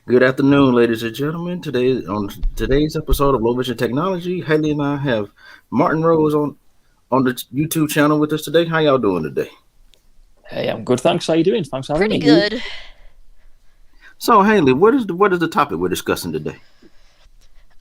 Good afternoon, ladies and gentlemen. Today on today's episode of Low Vision Technology, Haley and I have Martin Rhodes on the YouTube channel with us today. How y'all doing today? Hey, I'm good. Thanks. How you doing? Thanks for having Pretty me. good. So, Haley, what is the topic we're discussing today?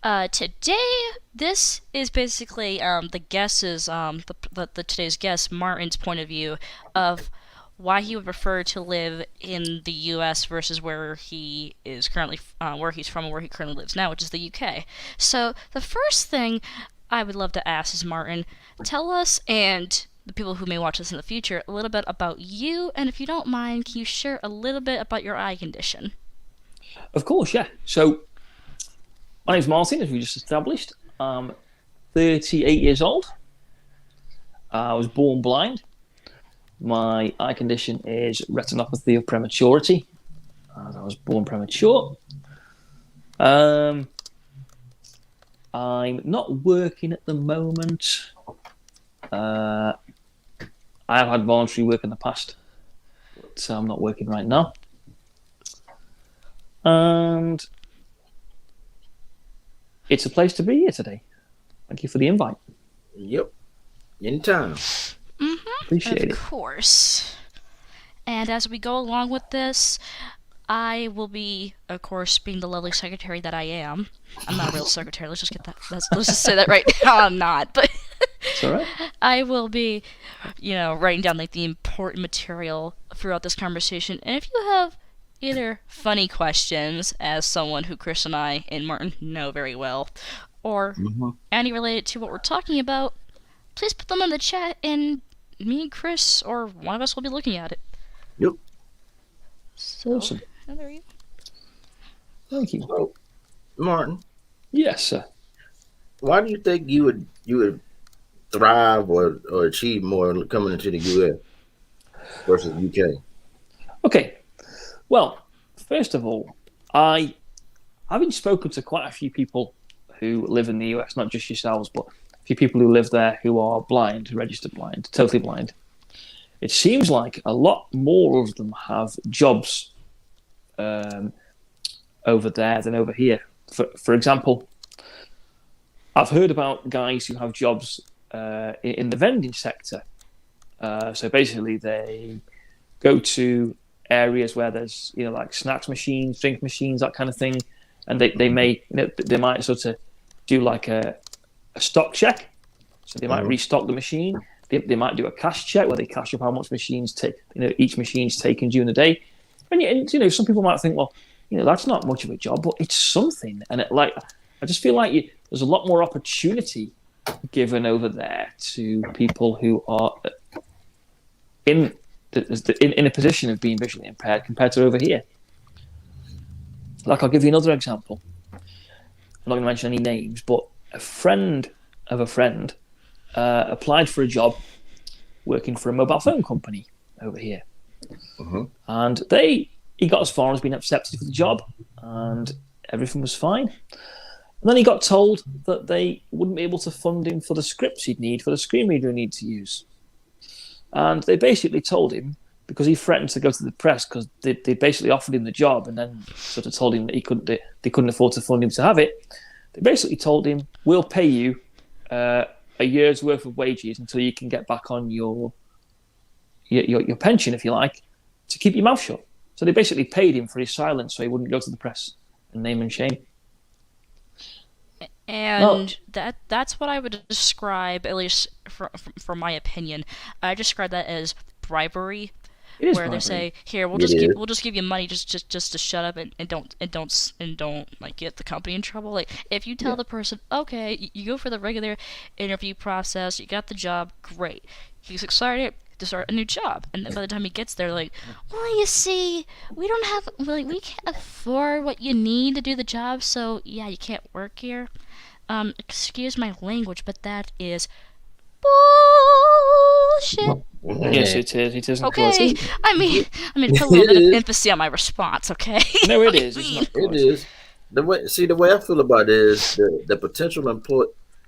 Today, this is basically the guesses, the today's guest Martin's point of view of why he would prefer to live in the U.S. versus where he is currently, where he's from, and where he currently lives now, which is the U.K. So the first thing I would love to ask is Martin, tell us and the people who may watch this in the future a little bit about you, and if you don't mind, can you share a little bit about your eye condition? Of course, yeah. So, my name's Martin, as we just established. I'm 38 years old. I was born blind. My eye condition is retinopathy of prematurity, as I was born premature. I'm not working at the moment. I have had voluntary work in the past, but I'm not working right now. And it's a place to be here today. Thank you for the invite. Yep, anytime. Appreciate Of it. course. And as we go along with this, I will be, of course, being the lovely secretary that I am. I'm not a real secretary. Let's just get that. Let's just say that right now. I'm not, but It's all right. I will be, writing down like the important material throughout this conversation. And if you have either funny questions, as someone who Chris and I and Martin know very well, or hmm any related to what we're talking about, please put them in the chat, and me and Chris or one of us will be looking at it. Yep. So, Awesome. there you Thank you. So, Martin, Yes, sir. why do you think you would thrive or achieve more coming into the U.S. versus U.K.? Okay. Well, first of all, having spoken to quite a few people who live in the US, not just yourselves, but a few people who live there who are blind, registered blind, totally blind. It seems like a lot more of them have jobs over there than over here. For example, I've heard about guys who have jobs in the vending sector. So basically, they go to areas where there's like snacks machines, drink machines, that kind of thing, and they might sort of do like a stock check. So they might Mhm. restock the machine. They might do a cash check where they cash up how much machines take, each machine's taken during the day. And some people might think, well, that's not much of a job, but it's something. And I just feel like there's a lot more opportunity given over there to people who are in in a position of being visually impaired compared to over here. Like, I'll give you another example. I'm not going to mention any names, but a friend of a friend applied for a job working for a mobile phone company over here, Mhm. and he got as far as being accepted for the job, and everything was fine. And then he got told that they wouldn't be able to fund him for the scripts he'd need for the screen reader he'd need to use. And they basically told him, because he threatened to go to the press, because they basically offered him the job and then sort of told him that they couldn't afford to fund him to have it. They basically told him, we'll pay you a year's worth of wages until you can get back on your pension, if you like, to keep your mouth shut. So they basically paid him for his silence so he wouldn't go to the press and name and shame. Now, And that's what I would describe, at least from my opinion. I describe that as bribery, it is where they bribery. say, "Here, It is. we'll just give you money just to shut up and don't like get the company in trouble." Like if you tell Yeah. the person, "Okay, you go for the regular interview process, you got the job, great." He's excited to start a new job, and then by the time he gets there, like, "Well, you see, we don't have like we can't afford what you need to do the job, so yeah, you can't work here." Excuse my language, but that is bullshit. Yes, it is. It is, of course. Okay, I mean, put a little It bit of is. emphasis on my response. Okay. No, it is. It's not, of It course. is. The way I feel about it is the potential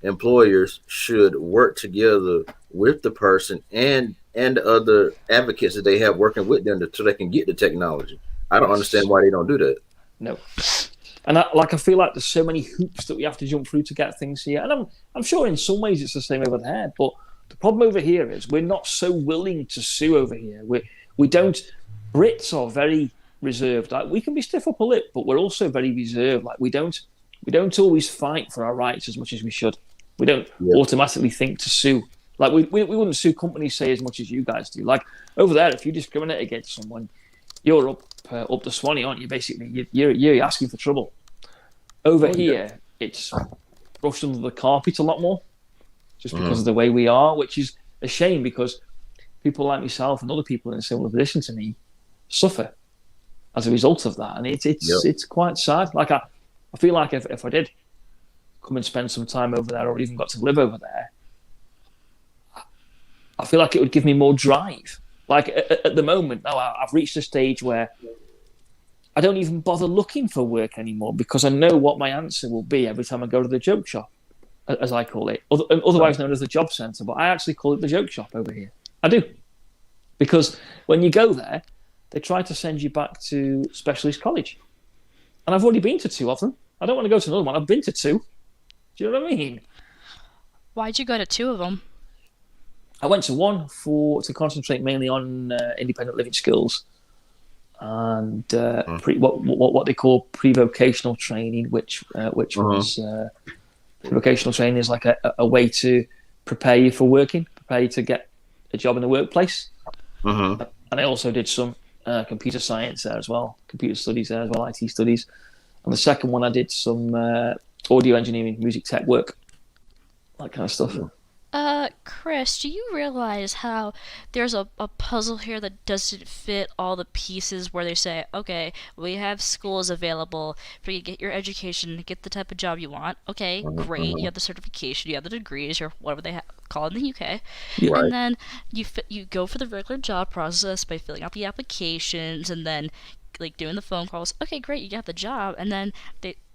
employers should work together with the person and the other advocates that they have working with them so they can get the technology. I don't understand why they don't do that. No. And I feel like there's so many hoops that we have to jump through to get things here. And I'm sure in some ways it's the same over there. But the problem over here is we're not so willing to sue over here. We don't. Brits are very reserved. Like, we can be stiff upper lip, but we're also very reserved. Like, we don't always fight for our rights as much as we should. We don't automatically think to sue. Like, we wouldn't sue companies, say, as much as you guys do. Like, over there, if you discriminate against someone, you're up the Swanee, aren't you? Basically, you're asking for trouble. Over here, it's brushed under the carpet a lot more, just because of the way we are, which is a shame, because people like myself and other people in a similar position to me suffer as a result of that, and it's quite sad. Like, I feel like if I did come and spend some time over there, or even got to live over there, I feel like it would give me more drive. Like, at the moment, now I've reached a stage where I don't even bother looking for work anymore, because I know what my answer will be every time I go to the joke shop, as I call it, otherwise known as the job centre, but I actually call it the joke shop over here. I do. Because when you go there, they try to send you back to specialist college. And I've already been to 2 of them. I don't want to go to another one. I've been to 2. Do you know what I mean? Why'd you go to 2 of them? I went to one to concentrate mainly on independent living skills and what they call pre-vocational training, which was pre-vocational training is like a way to prepare you for working, prepare you to get a job in the workplace. And I also did some computer science there as well, computer studies there as well, IT studies. And the second one, I did some audio engineering, music tech work, that kind of stuff. Chris, do you realize how there's a puzzle here that doesn't fit all the pieces, where they say, okay, we have schools available for you to get your education, to get the type of job you want. Okay, great, you have the certification, you have the degrees, or whatever they call it in the UK. Yeah. And then you go for the regular job process by filling out the applications and then like doing the phone calls. Okay, great, you got the job, and then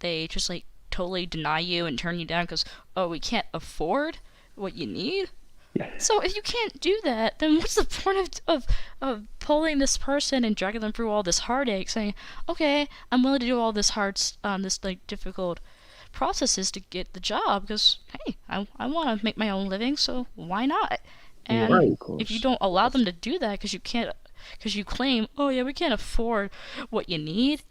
they just like totally deny you and turn you down because, oh, we can't afford what you need. Yeah. So if you can't do that, then what's the point of pulling this person and dragging them through all this heartache, saying, okay, I'm willing to do all this this like difficult processes to get the job, because hey, I want to make my own living, so why not? And if you don't allow them to do that because you claim, oh yeah, we can't afford what you need,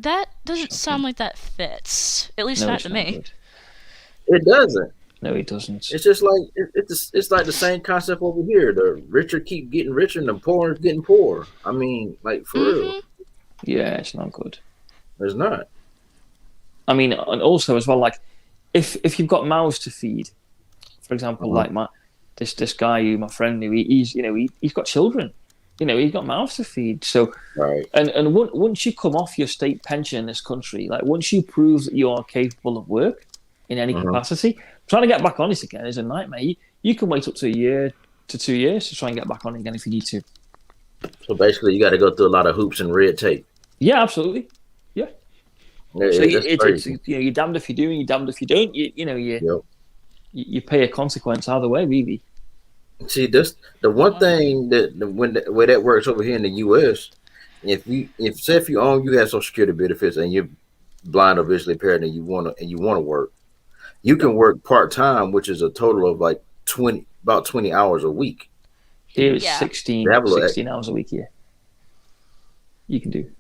that doesn't sound like that fits. At least not to me. Good. It doesn't. No, it doesn't. It's just like it's like the same concept over here. The richer keep getting richer, and the poor is getting poorer. I mean, like, for real. Yeah, it's not good. It's not. I mean, and also as well, like, if you've got mouths to feed, for example, like this guy who my friend knew, he's got children. He's got mouths to feed. So, and once you come off your state pension in this country, like, once you prove that you are capable of work in any capacity, trying to get back on it again is a nightmare. You can wait up to a year to 2 years to try and get back on it again if you need to. So basically, you got to go through a lot of hoops and red tape. Yeah, absolutely. Yeah. So it's you're damned if you do and you're damned if you don't. You pay a consequence either way, really. See, this the one thing that the way that works over here in the U.S. If you have Social Security benefits and you're blind or visually impaired and you want to work, you can work part time, which is a total of like 20 hours a week. Here is 16 hours a week here. You can do.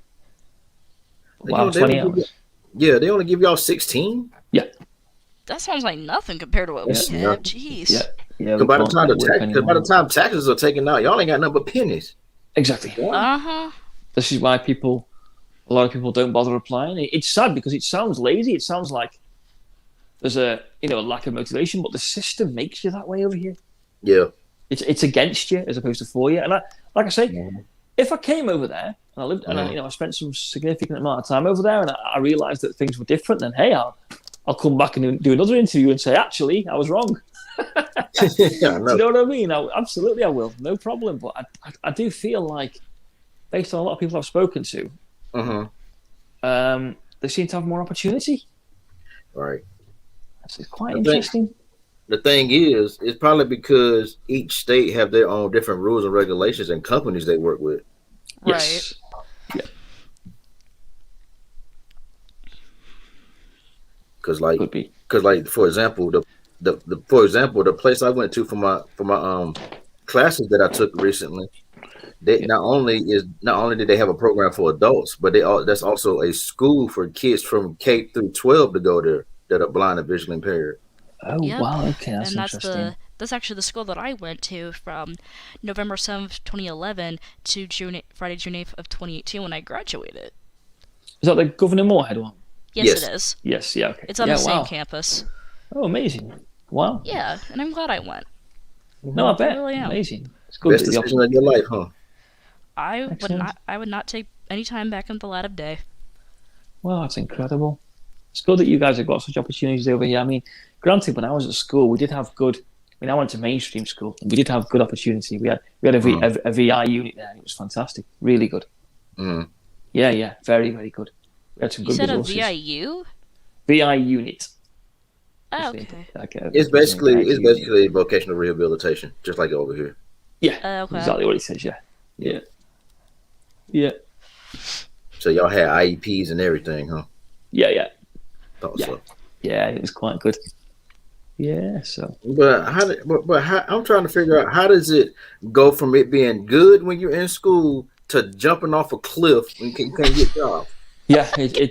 Wow, 20 hours. They only give y'all 16? Yeah. That sounds like nothing compared to what we have. Jeez. Yeah. By the time taxes are taken out, y'all ain't got nothing but pennies. Exactly. This is why a lot of people don't bother applying. It's sad because it sounds lazy. It sounds like there's a lack of motivation, but the system makes you that way over here. Yeah. It's against you as opposed to for you. And like I say, if I came over there and I lived and I spent some significant amount of time over there and I realized that things were different, then hey, I'll come back and do another interview and say, actually, I was wrong. Do you know what I mean? Absolutely, I will. No problem. But I do feel like, based on a lot of people I've spoken to, they seem to have more opportunity. Right. It's quite interesting. The thing is, it's probably because each state have their own different rules and regulations and companies they work with. Right. Yeah. Could be. for example, the place I went to for my classes that I took recently, not only did they have a program for adults, but that's also a school for kids from K through 12 to go there that are blind and visually impaired. Oh, Yep. wow. Okay, that's And interesting. that's actually the school that I went to from November 7th, 2011 to Friday, June 8th of 2018 when I graduated. Is that the Governor Moorhead one? Yes, it is. Yes, yeah, okay. It's on yeah, the same wow. campus. Oh, amazing. Wow. Yeah, and I'm glad I went. No, I bet. really am. Amazing. It's good Best that the decision of your life, huh? Excellent. I would not take any time back in the light of day. Wow, that's incredible. It's good that you guys have got such opportunities over here. I mean, granted, when I was at school, we did have good. I mean, I went to mainstream school, and we did have good opportunity. We had a VI unit there, and it was fantastic, really good. Mm. Yeah, very, very good. We had some You good said resources. a VIU? VI unit. Oh, okay. It's basically vocational rehabilitation, just like over here. Yeah, Okay. exactly what he says. Yeah. So y'all had IEPs and everything, huh? Yeah. Thought Yeah. so. Yeah, it was quite good. Yeah, so. But I'm trying to figure out, how does it go from it being good when you're in school to jumping off a cliff when you can't get off? Yeah,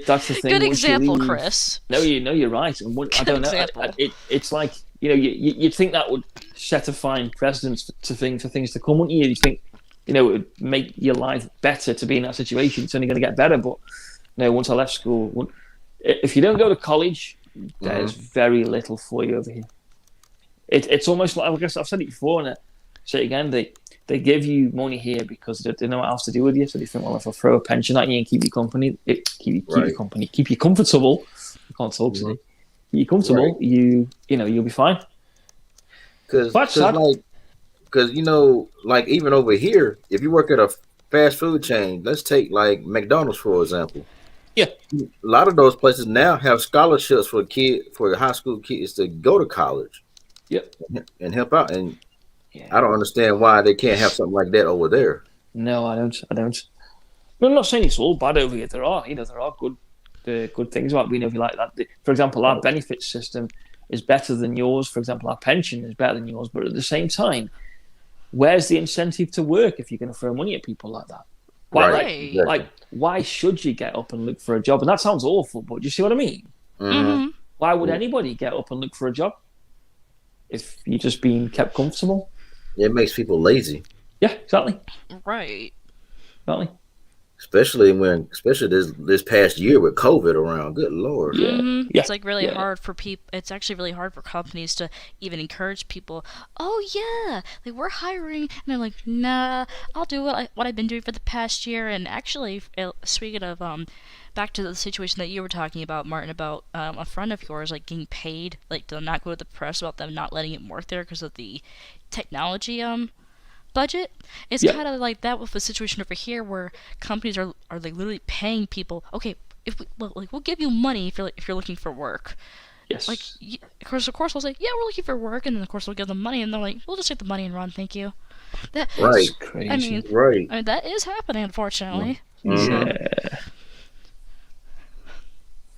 that's the thing. Good Once you example, leave- Chris. No, you're right. And I don't know. example. It's like, you'd think that would set a fine precedence for things to come, wouldn't you? You think, it would make your life better to be in that situation. It's only going to get better. But no, once I left school, if you don't go to college, there's very little for you over here. It's almost like, I guess I've said it before, and I say it again. They give you money here because they know what else to do with you. So they think, well, if I throw a pension at you and keep you company, keep you comfortable. I can't talk today. Keep you comfortable. Right. You'll be fine. Because like even over here, if you work at a fast food chain, let's take like McDonald's for example. Yeah, a lot of those places now have scholarships for high school kids to go to college. Yep, and help out. And I don't understand why they can't have something like that over there. No, I don't. No, I'm not saying it's all bad over here. There are good things about being over here like that. For example, our benefit system is better than yours. For example, our pension is better than yours. But at the same time, where's the incentive to work if you're going to throw money at people like that? Why should you get up and look for a job? And that sounds awful, but do you see what I mean? Mm-hmm. Why would anybody get up and look for a job if you're just being kept comfortable? It makes people lazy. Yeah, exactly. Right. Exactly. Especially this past year with COVID around. Good Lord. Yeah. Mm-hmm. Yeah. It's like really hard for people. It's actually really hard for companies to even encourage people. Oh yeah, like we're hiring, and they're like, nah, I'll do what I've been doing for the past year. And actually, speaking of back to the situation that you were talking about, Martin, about a friend of yours like getting paid, like to not go to the press about them not letting it work there because of the technology budget. It's kind of like that with the situation over here where companies are like literally paying people. Okay, we'll give you money if you're looking for work. Yes. Like of course we'll say we're looking for work, and then of course we'll give them money, and they're like we'll just take the money and run, thank you. That's crazy. I mean that is happening, unfortunately. Yeah.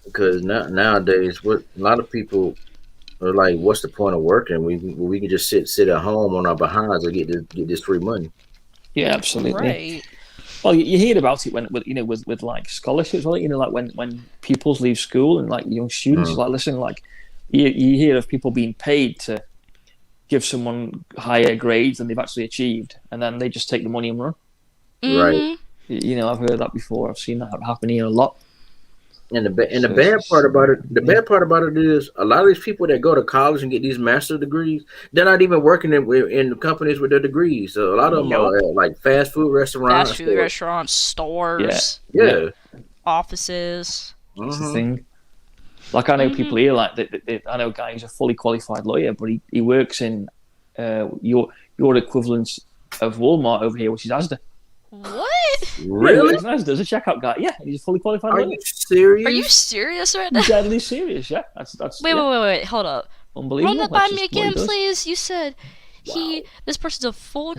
Because nowadays, a lot of people are like, "What's the point of working? We can just sit at home on our behinds and get this free money." Yeah, absolutely. Right. Well, you hear about it with like scholarships, like like when pupils leave school and like young students, like listen, like you hear of people being paid to give someone higher grades than they've actually achieved, and then they just take the money and run. Right. I've heard that before. I've seen that happen here a lot. And the bad part about it is a lot of these people that go to college and get these master's degrees, they're not even working in companies with their degrees. So a lot of them are at like fast food restaurants, stores, offices. That's the thing. Like I know people here, like I know a guy who's a fully qualified lawyer, but he works in your equivalent of Walmart over here, which is Asda. What? Really? Yeah, Asda's a checkout guy. Yeah, he's a fully qualified lawyer. Are you serious? Are you serious right now? I'm deadly serious. Yeah, that's. Wait, hold up. Unbelievable. Run that by me again, please. You said this person's a full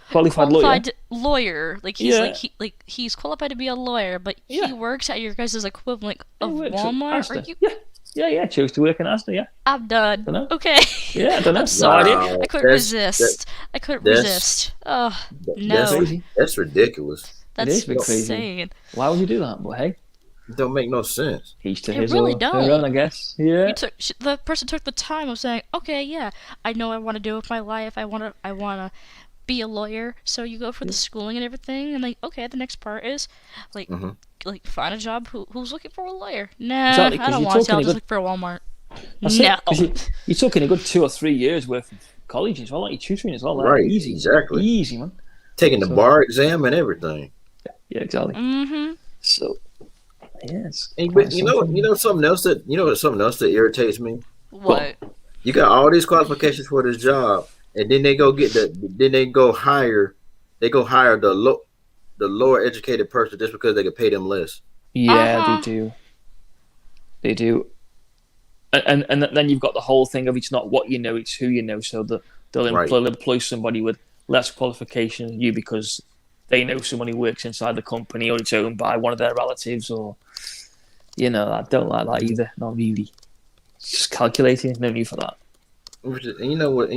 qualified lawyer. Like he's qualified to be a lawyer, but he works at your guys' equivalent of Walmart. Are you? Yeah. Yeah. Chose to work in Asda. Yeah. I'm done. Dunno. Okay. Yeah, I don't know. I'm sorry. Wow, I couldn't resist. I couldn't that's resist. Oh, that's no. Crazy. that's ridiculous. It That's is a bit crazy. insane. Why would you do that? But hey, It don't make no sense. each to It his really or don't. her own, I guess. Yeah. The person took the time of saying, okay, yeah, I know I want to do it with my life. I want to be a lawyer. So you go for the schooling and everything, and like, okay, the next part is, like, hmm like find a job. Who's looking for a lawyer? Nah, Exactly, I 'cause don't you're want to. I'll talking a just good- look for a Walmart. That's No. it. Because you're talking a good 2 or 3 years worth of college as well, like you're tutoring as well. Like, Right, easy. exactly. Easy, man. Taking the So- bar exam and everything. Yeah, exactly. Mm-hmm. So, yes. And, but you know something else that irritates me. What? You got all these qualifications for this job, and then they go hire the lower educated person just because they can pay them less. Yeah, Uh-huh. they do. They do. And then you've got the whole thing of it's not what you know, it's who you know. So they'll Right. employ somebody with less qualification than you because they know someone who works inside the company or it's owned by one of their relatives or, I don't like that either. Not really. It's just calculating. No need for that. And you know what?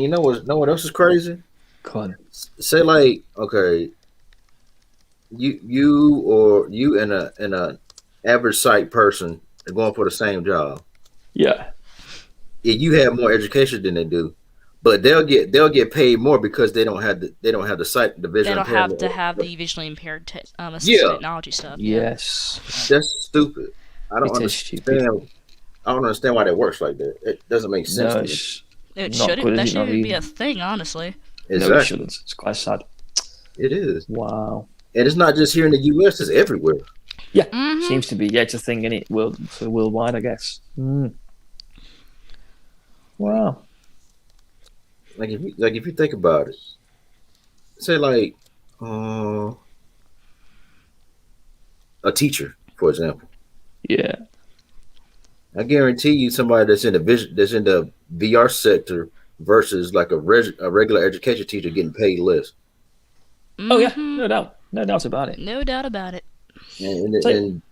Know what else is crazy? Go on. Say like, okay, you and a average site person are going for the same job. Yeah. Yeah, you have more education than they do, but they'll get paid more because they don't have the sight the They visual don't have impairment. to have the visually impaired assistive Yeah. technology stuff. Yeah. Yes. That's stupid. I don't It is understand. stupid. I don't understand why that works like that. It doesn't make sense. No, to me. it's It not shouldn't. good, That is it? Not shouldn't be really. a thing, honestly. No, it Exactly. shouldn't. It's quite sad. It is, Wow. and it's not just here in the U.S. It's everywhere. Yeah, Mhm. seems to be. Yeah, it's a thing in it, worldwide, I guess. Wow. Like if you think about it, say like uh, a teacher, for example. Yeah. I guarantee you, somebody that's in the VR sector versus like a regular education teacher getting paid less. Oh yeah, Mhm. no doubt about it. No doubt about it. And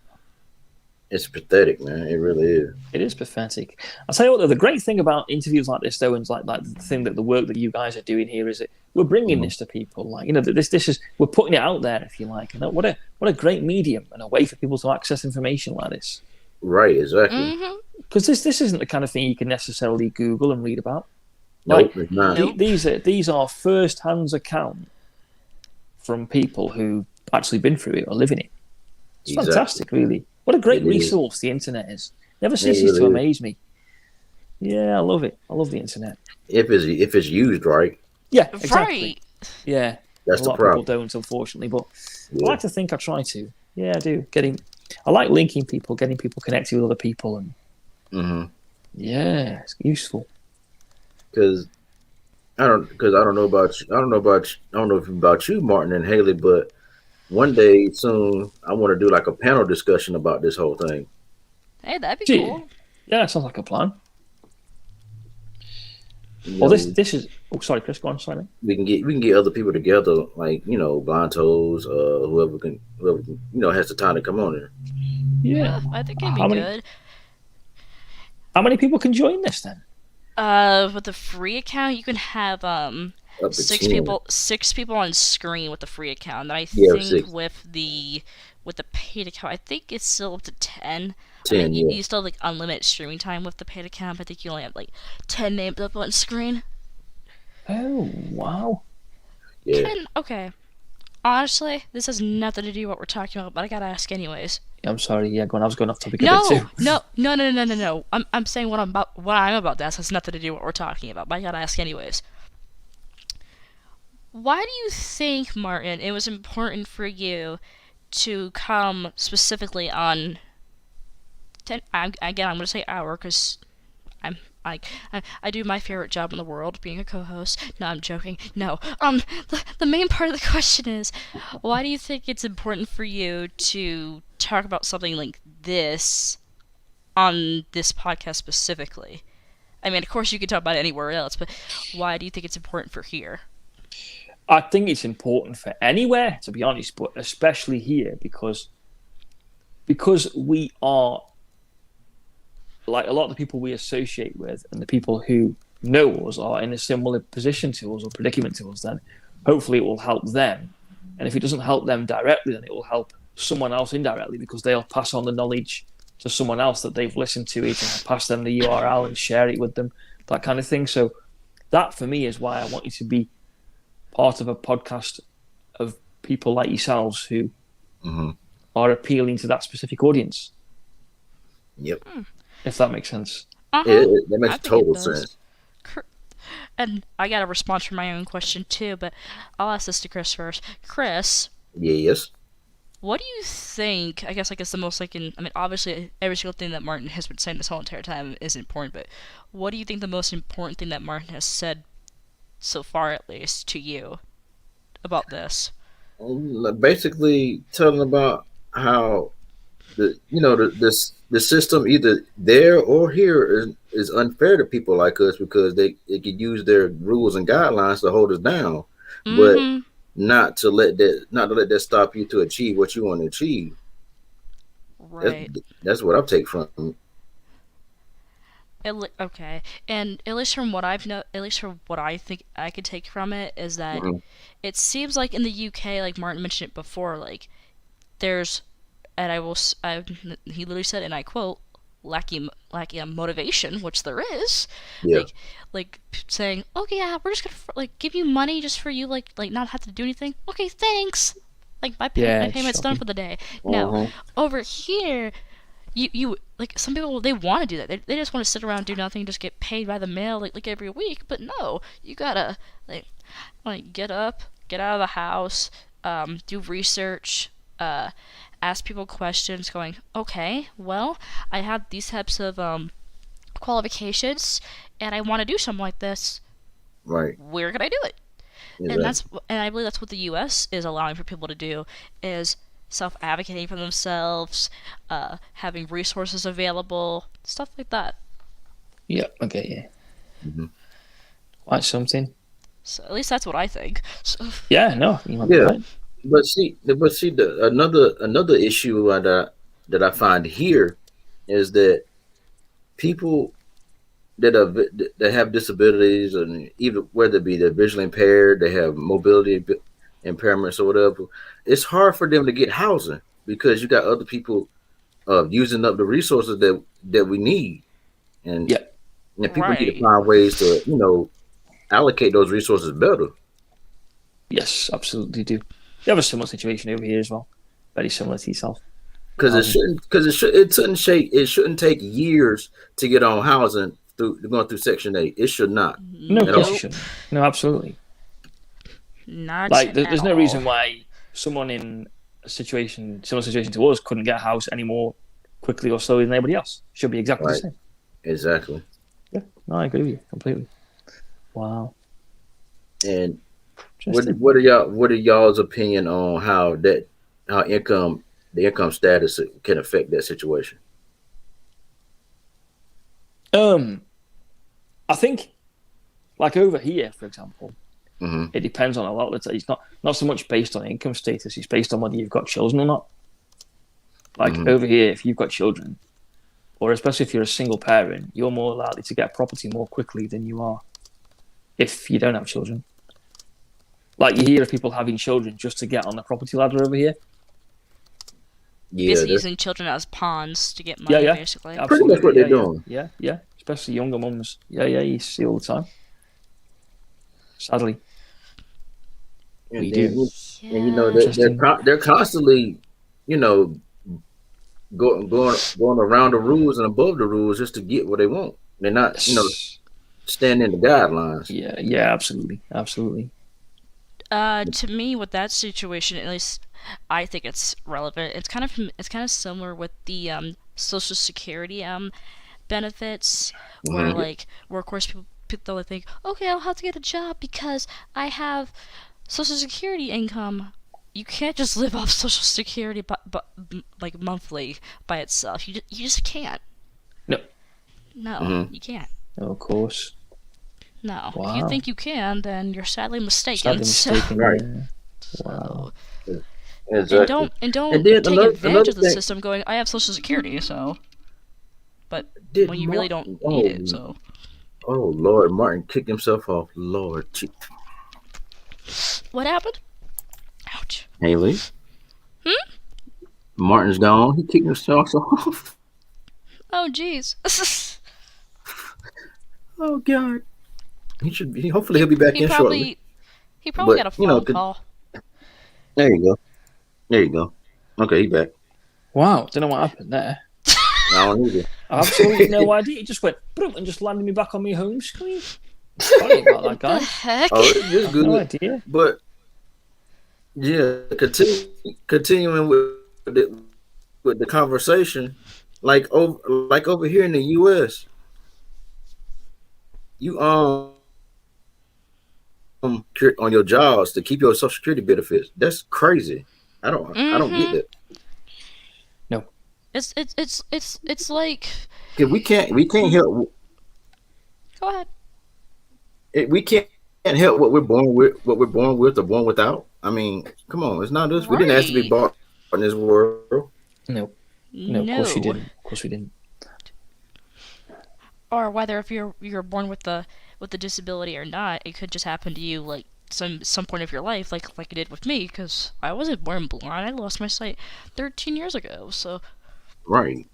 it's pathetic, man. It really is. It is pathetic. I'll tell you what, though, the great thing about interviews like this, though, and like the thing that the work that you guys are doing here is that we're bringing this to people. Like, this is we're putting it out there, if you like. And what a great medium and a way for people to access information like this. Right, exactly. Mhm. Because this isn't the kind of thing you can necessarily Google and read about. Nope, Like, it's not. Nope. These are first-hand account from people who've actually been through it or live in it. It's Exactly. fantastic, really. What a great It is. resource the internet is. Never ceases really to is. amaze me. Yeah, I love it. I love the internet. If it's used right, Yeah, exactly. Right. Yeah, that's a the lot of people problem. don't, unfortunately, but I Yeah. like to think I try to. Yeah, I do. I like linking people, getting people connected with other people, and yeah, it's useful. Because I don't know about you. I don't know if about you, Martin and Haley, but one day soon I want to do like a panel discussion about this whole thing. Hey, that'd be Gee. cool. Yeah, that sounds like a plan. You Well, know, this is. Oh, sorry, Chris. Go on. Sorry. Mate. we can get other people together, like Blind Toes, whoever can has the time to come on there. Yeah. I think it'd be How many- good. How many people can join this then? With the free account, you can have Up to six 10. people on screen with the free account. And I Yeah, think 6. with the paid account, I think it's still up to 10. 10, you, yeah. you still have like unlimited streaming time with the paid account. But I think you only have like 10 names up on screen. Oh, wow. Yeah. 10? Okay. Honestly, this has nothing to do with what we're talking about, but I gotta ask anyways. I'm sorry. Yeah, go on. I was going off topic a No, bit too. no. I'm saying what I'm about to ask has nothing to do with what we're talking about, but I gotta ask anyways. Why do you think, Martin, it was important for you to come specifically on 10? Again, I'm gonna say hour because I do my favorite job in the world, being a co-host. No, I'm joking. No. The main part of the question is, why do you think it's important for you to talk about something like this on this podcast specifically? I mean, of course you could talk about it anywhere else, but why do you think it's important for here? I think it's important for anywhere, to be honest, but especially here because we are like a lot of the people we associate with and the people who know us are in a similar position to us or predicament to us, then hopefully it will help them. And if it doesn't help them directly, then it will help someone else indirectly, because they'll pass on the knowledge to someone else that they've listened to it and pass them the URL and share it with them, that kind of thing. So that for me is why I want you to be part of a podcast of people like yourselves who are appealing to that specific audience. Yep. If that makes sense. That makes total sense. And I got a response from my own question too, but I'll ask this to Chris first. Chris. Yes. What do you think? I guess the most obviously every single thing that Martin has been saying this whole entire time is important, but what do you think the most important thing that Martin has said so far, at least to you, about this? Basically, telling about how the system either there or here is unfair to people like us, because they could use their rules and guidelines to hold us down, but not to let that stop you to achieve what you want to achieve. Right. That's what I take from it. Okay, and at least from what I think I could take from it is that it seems like in the UK, like Martin mentioned it before, like there's, and he literally said, and I quote, lacking motivation, which there is. Yeah. Like saying, okay, yeah, we're just gonna give you money just for you like not have to do anything. Okay, thanks. Like my payment's done for the day. Now over here, you like some people, they want to do that. They just want to sit around and do nothing and just get paid by the mail like every week. But no, you gotta like get up, get out of the house, do research, ask people questions, going, okay, well, I have these types of qualifications, and I want to do something like this. Right. Where can I do it? Exactly. And I believe that's what the U.S. is allowing for people to do, is self-advocating for themselves, having resources available, stuff like that. Yeah, okay, yeah. Quite something. So at least that's what I think. So. Yeah, no, you might be right. But see, another issue that I find here is that people that have disabilities, and even whether it be they're visually impaired, they have mobility impairments or whatever, it's hard for them to get housing, because you got other people using up the resources that we need, and people need to find ways to allocate those resources better. Yes, absolutely do. You have a similar situation over here as well, very similar to yourself. Because it shouldn't take years to get on housing going through Section 8. It should not. No, of course it shouldn't. No, absolutely. Not there's no reason why someone in similar situation to us couldn't get a house any more quickly or slowly than anybody else. It should be exactly the same. Exactly. Yeah, no, I agree with you completely. Wow. And what are y'all's opinion on how the income status can affect that situation? I think, like over here, for example, it depends on a lot. It's not so much based on income status. It's based on whether you've got children or not. Like over here, if you've got children, or especially if you're a single parent, you're more likely to get property more quickly than you are if you don't have children. Like you hear of people having children just to get on the property ladder over here. Yeah, basically using children as pawns to get money, basically. Absolutely. Pretty much what they're doing. Yeah. Especially younger mums. Yeah, you see all the time. Sadly. And do. They're constantly, going around the rules and above the rules just to get what they want. They're not, standing in the guidelines. Yeah, absolutely. To me, with that situation, at least I think it's relevant. It's kind of similar with the Social Security benefits, where of course people think, okay, I'll have to get a job because I have Social Security income. You can't just live off Social Security, but like monthly by itself. You just can't. No, you can't. No, of course. No. Wow. If you think you can, then you're sadly mistaken. Right. Wow. And don't take advantage of the system going, I have Social Security, so. but Did when you really don't Martin? need it. So Oh Lord, Martin kicked himself off. Lord, what happened? Ouch. Haley, Hmm? Martin's gone. He kicked himself off. Oh jeez. Oh God, he should be. Hopefully, he'll be back he in shortly. probably he probably But got a phone call. there you go. There you go. Okay, he back. Wow, don't know what happened there. I don't either. I have absolutely no idea. He just went boom and just landed me back on my home screen. Sorry about that, The guys. heck? Oh, it's good. No idea. But yeah, continuing with the conversation, like over here in the U.S., you on your jobs to keep your Social Security benefits. That's crazy. I don't get that. No. It's like. 'Cause we can't help. Go ahead. We can't help what we're born with or born without. I mean, come on, it's not us. We didn't ask to be Right. born in this world. No, of course you didn't. Of course we didn't. Or whether if you're born with the disability or not, it could just happen to you like some point of your life, like it did with me, because I wasn't born blind. I lost my sight 13 years ago, so Right.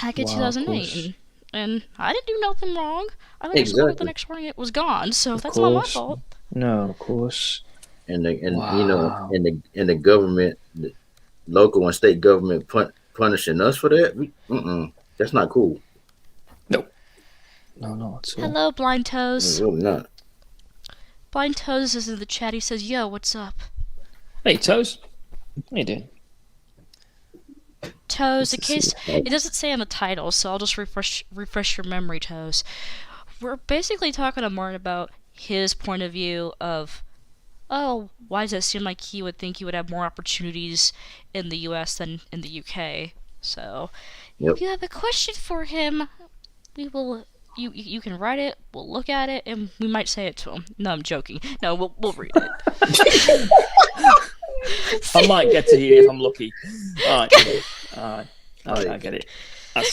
back in Wow, of 2008, course. and I didn't do nothing wrong. I went to school the Exactly. next morning, it was gone, so Of that's not my course. fault. No, of course. And you know, Wow. and the government, the local and state government punishing us for that. That's not cool. No, not at all. Hello, Blind It's Toes. really not. Blind Toes is in the chat. He says, "Yo, what's up?" Hey, Toes. How you doing? Toes, in Nice to case see it doesn't say on the title, so I'll just refresh your memory, Toes. We're basically talking to Martin about his point of view of, oh, why does it seem like he would think he would have more opportunities in the U.S. than in the U.K.? So, Yep. if you have a question for him, we will. You can write it. We'll look at it, and we might say it to him. No, I'm joking. No, we'll read it. I might get to hear if I'm lucky. Alright. I get it.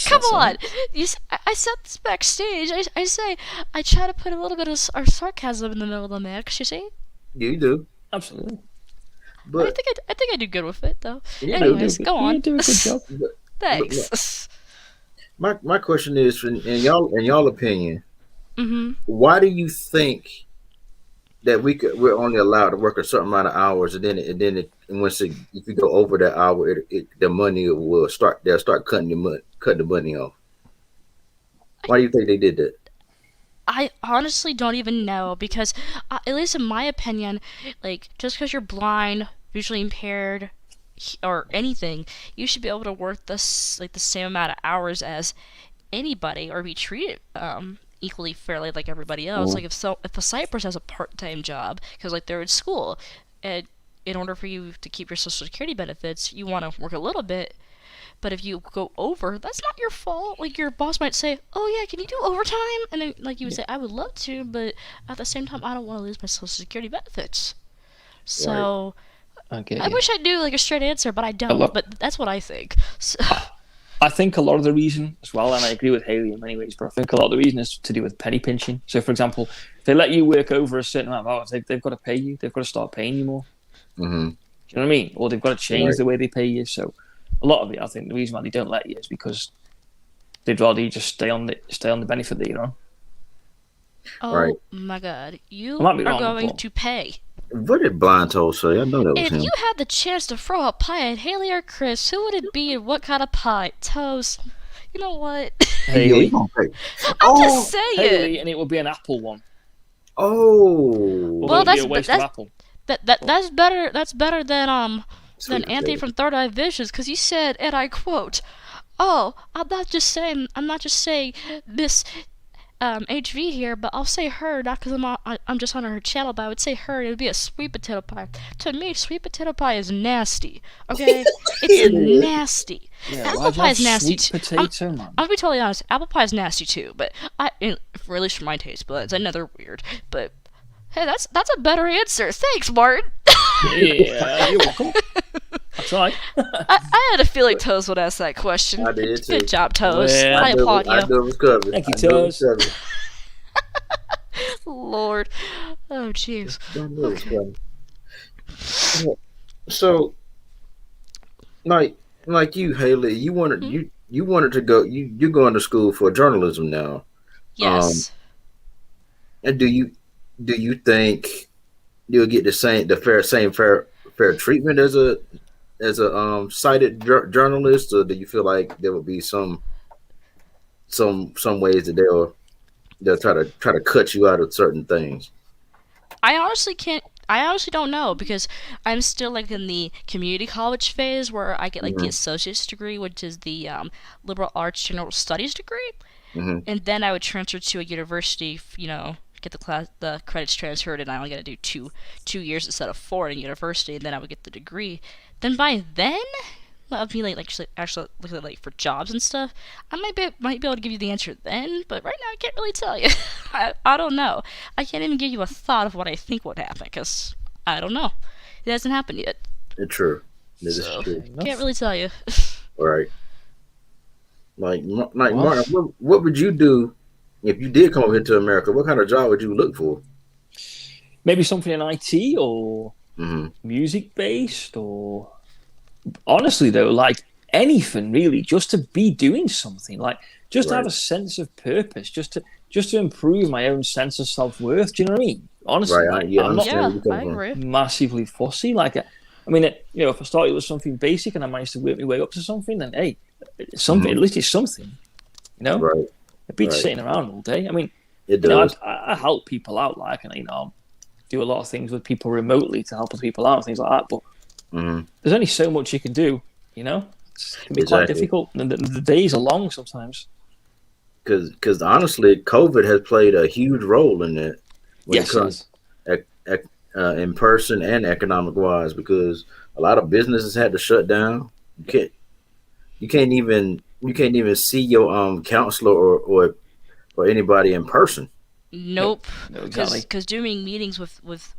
Come on! I said this backstage. I say I try to put a little bit of our sarcasm in the middle of the mix. You see? You do, Absolutely. but I think I do good with it though. You Anyways, go on. You do a good job. Thanks. my question is, in y'all opinion, Mm-hmm. why do you think that we're only allowed to work a certain amount of hours, and then once if you go over that hour, the money will start. They'll start cutting the money off. Why do you think they did that? I honestly don't even know because, at least in my opinion, like just because you're blind, visually impaired, or anything, you should be able to work the same amount of hours as anybody or be treated equally fairly like everybody else. Like if a sight person has a part-time job because like they're in school, and in order for you to keep your Social Security benefits, you want to work a little bit. But if you go over, that's not your fault. Like your boss might say, "Oh yeah, can you do overtime?" And then like you would say, "I would love to, but at the same time, I don't want to lose my Social Security benefits." So I get I you. wish I knew like a straight answer, but I don't. look- But that's what I think. So, I think a lot of the reason as well, and I agree with Haley in many ways, but I think a lot of the reason is to do with penny pinching. So, for example, if they let you work over a certain amount of hours, they've got to pay you. They've got to start paying you more. Mm-hmm. Do you know what I mean? Or they've got to change Right. the way they pay you. So, a lot of it, I think, the reason why they don't let you is because they'd rather you just stay on the benefit that you're on. oh Right. my God, you I might be are wrong, going but- to pay. What did Blind Toe say? I know that was If him. you had the chance to throw a pie at Haley or Chris, who would it be and what kind of pie? Toast. You know what? Yeah, Haley. you gonna pay. I'm just saying. Haley, and it would be an apple one. Oh. Although Well, it'd be a that's- waste that's- of apple. That's better. That's better than Sweet Anthony potato. from Third Eye Visions, because he said, and I quote, "Oh, I'm not just saying Miss HV here, but I'll say her, not because I'm just on her channel, but I would say her. It would be a sweet potato pie. To me, sweet potato pie is nasty. Okay, it's nasty. Yeah, Apple why'd you pie have is nasty sweet too. potato, man. I'll be totally honest. Apple pie is nasty too, but for at least for my taste buds, another weird. But hey, that's a better answer. Thanks, Martin. Yeah, you're welcome. I tried. I had a feeling Toes would ask that question. I did too. Good job, Toes. Well, I applaud I you. knew it was covered. Thank you, I knew it was Toes. covered. Lord. Oh, jeez. I knew it was covered. So, like you, Haley, you wanted to go. You're going to school for journalism now. Yes. And do you think you'll get the fair treatment as a cited journalist, or do you feel like there will be some ways that they'll try to cut you out of certain things? I honestly can't. I honestly don't know because I'm still like in the community college phase where I get like the associate's degree, which is the liberal arts general studies degree, Mm-hmm. and then I would transfer to a university. Get the credits transferred, and I only got to do two years instead of 4 in university, and then I would get the degree. Then by then, of me like actually looking at like for jobs and stuff, I might be able to give you the answer then, but right now I can't really tell you. I don't know. I can't even give you a thought of what I think would happen because I don't know. It hasn't happened yet. It's true. It is So true. can't really tell you. Right. Like Martin, what would you do if you did come over here to America? What kind of job would you look for? Maybe something in IT or Mm-hmm. music based, or honestly though, like anything really, just to be doing something, like just to have a sense of purpose, just to improve my own sense of self-worth. Do you know what I mean? Honestly, Right. I'm not I agree. massively fussy. Like, I mean, if I started with something basic and I managed to work my way up to something, then hey, it's something. At least it's something. Right. It beats sitting around all day. I mean, It does. I help people out, like, and do a lot of things with people remotely to help people out and things like that. But there's only so much you can do. It can be quite difficult. And the days are long sometimes. Because honestly, COVID has played a huge role in that. When Yes, it comes in person and economic wise, because a lot of businesses had to shut down. You can't even see your counselor or anybody in person. Nope. No, exactly. Because doing meetings with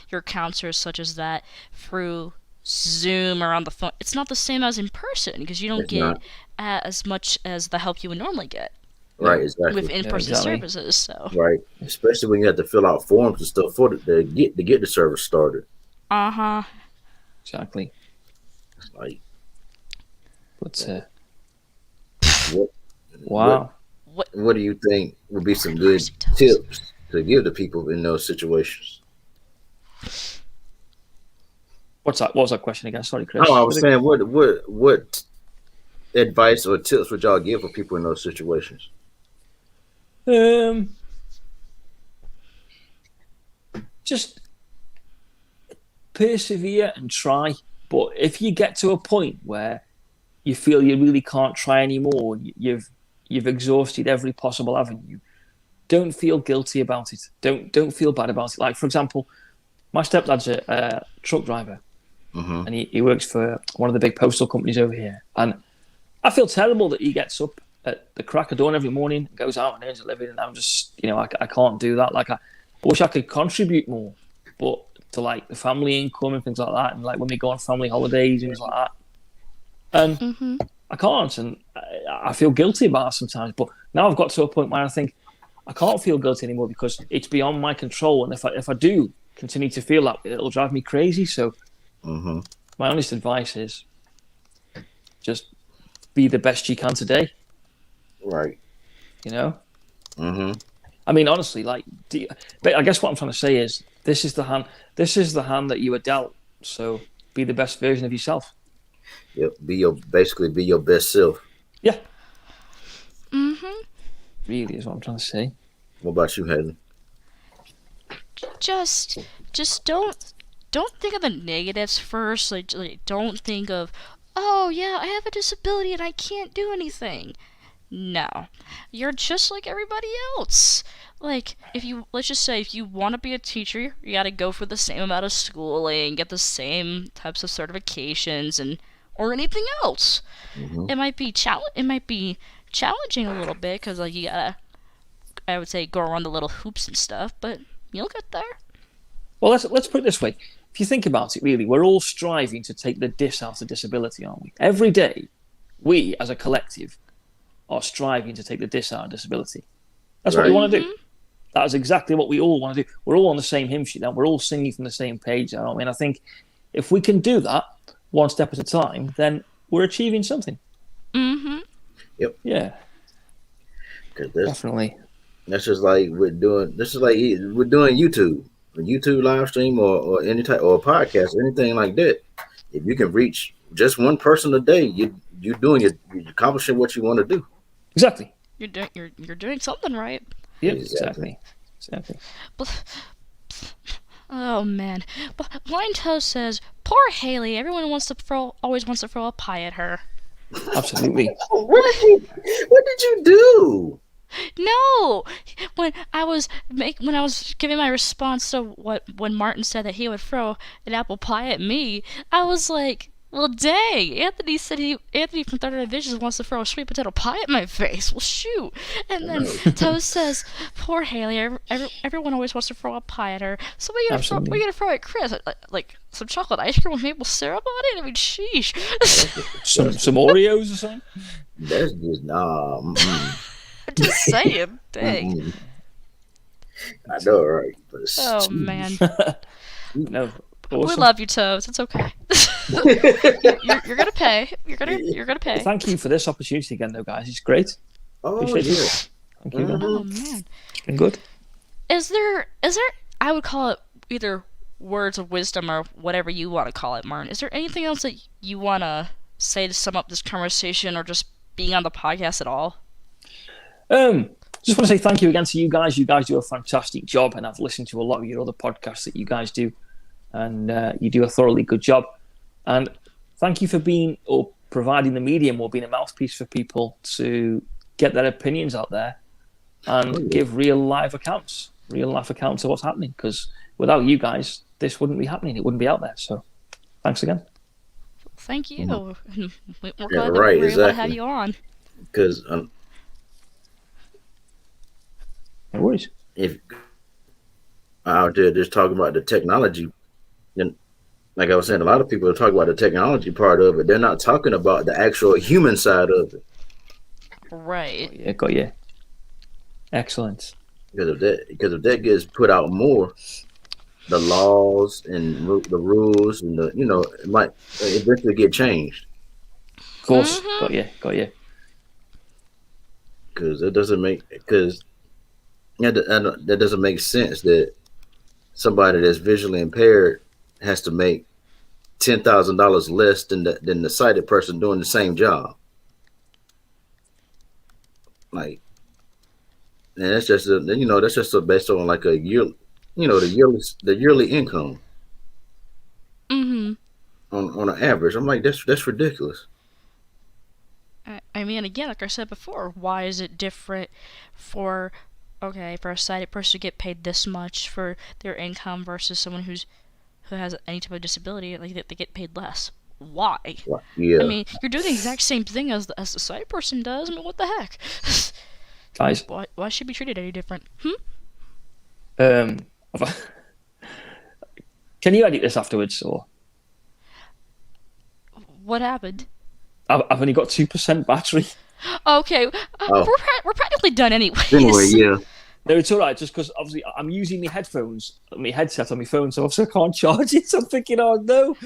your counselors such as that through Zoom or on the phone, it's not the same as in person because you don't It's get not. as much as the help you would normally get Right, exactly. with in-person services. So. Right, especially when you have to fill out forms and stuff to get the service started. Exactly. It's like, But what, wow. what do you think would be some good tips to give to people in those situations? What was that question again? Sorry, Chris. Oh, I was saying, what advice or tips would y'all give for people in those situations? Just persevere and try. But if you get to a point where you feel you really can't try anymore, you've exhausted every possible avenue, don't feel guilty about it. Don't feel bad about it. Like, for example, my stepdad's a truck driver, and he works for one of the big postal companies over here. And I feel terrible that he gets up at the crack of dawn every morning, goes out and earns a living, and I'm just, I can't do that. Like, I wish I could contribute more, but to like the family income and things like that, and like when we go on family holidays and things like that, and I can't, and I feel guilty about it sometimes. But now I've got to a point where I think I can't feel guilty anymore because it's beyond my control, and if I do continue to feel that, it'll drive me crazy. So my honest advice is just be the best you can today. Right. I mean, honestly, like, but I guess what I'm trying to say is this is the hand that you were dealt. So be the best version of yourself. Yep. Be your best self. Yeah. Really is what I'm trying to say. What about you, Haley? Just don't think of the negatives first. Like don't think of, oh yeah, I have a disability and I can't do anything. No, you're just like everybody else. Like, let's just say if you want to be a teacher, you gotta go for the same amount of schooling, get the same types of certifications, or anything else. It might be challenging a little bit because like you gotta, I would say, go around the little hoops and stuff, but you'll get there. Well, let's put it this way: if you think about it, really, we're all striving to take the dis out of disability, aren't we? Every day, we as a collective are striving to take the dis out of disability. That's what we want to do. That is exactly what we all want to do. We're all on the same hymn sheet now. We're all singing from the same page, aren't we? And I think if we can do that one step at a time, then we're achieving something. Yep. Yeah. Definitely. That's just like we're doing YouTube. A YouTube live stream or any type or a podcast, anything like that. If you can reach just one person a day, you're accomplishing what you want to do. Exactly. You're doing something right. Yeah, exactly. But, oh man, but Blind Toast says, "Poor Haley. Everyone always wants to throw a pie at her." Absolutely. What did you do? No, when I was giving my response to when Martin said that he would throw an apple pie at me, I was like, well, dang! Anthony from Third Division wants to throw a sweet potato pie at my face. Well, shoot! And then Toast says, "Poor Haley. Everyone always wants to throw a pie at her. So what are you gonna throw at Chris? Like some chocolate ice cream with maple syrup on it? I mean, sheesh." some Oreos or something. That's just I'm just saying, dang. I know, right? But Oh man. No. Awesome. We love you, Toes. It's okay. you're gonna pay. You're gonna pay. Thank you for this opportunity again, though, guys. It's great. Appreciate it. Thank you. Oh man, it's been good. Is there? I would call it either words of wisdom or whatever you want to call it, Martin. Is there anything else that you want to say to sum up this conversation, or just being on the podcast at all? Just want to say thank you again to you guys. You guys do a fantastic job, and I've listened to a lot of your other podcasts that you guys do, and you do a thoroughly good job. And thank you for being or providing the medium or being a mouthpiece for people to get their opinions out there and give real life accounts of what's happening. Because without you guys, this wouldn't be happening. It wouldn't be out there. So thanks again. Thank you. We're glad that we were able to have you on. Because no worries. If out there just talking about the technology, then like I was saying, a lot of people are talking about the technology part of it. They're not talking about the actual human side of it. Right. Got you. Excellent. Because if that gets put out more, the laws and the rules and it might eventually get changed. Of course. Got you. Because that doesn't make sense that somebody that's visually impaired has to make $10,000 less than the sighted person doing the same job. Like, and that's just based on like a year, the yearly income. On an average, I'm like, that's ridiculous. I mean, again, like I said before, why is it different for a sighted person to get paid this much for their income versus someone who has any type of disability, like they get paid less? Why? Yeah. I mean, you're doing the exact same thing as the sighted person does. I mean, what the heck? Guys, why should be treated any different? Can you edit this afterwards, or what happened? I've only got 2% battery. Okay, we're practically done anyways. Anyway, yeah. No, it's all right. Just because obviously I'm using my headset on my phone, so obviously I can't charge it. So I'm thinking, oh no,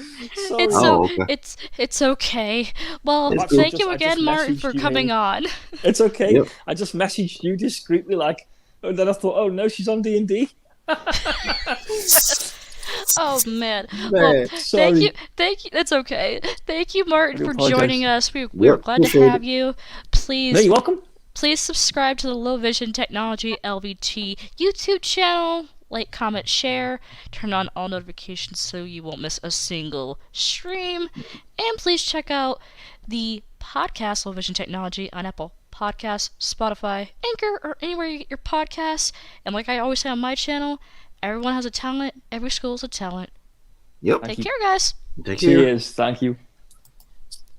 sorry. It's okay. Well, thank you again, Martin, for coming on. It's okay. Yep. I just messaged you discreetly, and then I thought, oh no, she's on D&D. Oh man. Well, thank you. That's okay. Thank you, Martin, for joining us. We're glad to have you. Please. No, you're welcome. Please subscribe to the Low Vision Technology LVT YouTube channel. Like, comment, share. Turn on all notifications so you won't miss a single stream. And please check out the podcast Low Vision Technology on Apple Podcasts, Spotify, Anchor, or anywhere you get your podcasts. And like I always say on my channel, everyone has a talent. Every school is a talent. Yep. Take care, guys. Take care. Cheers. Thank you.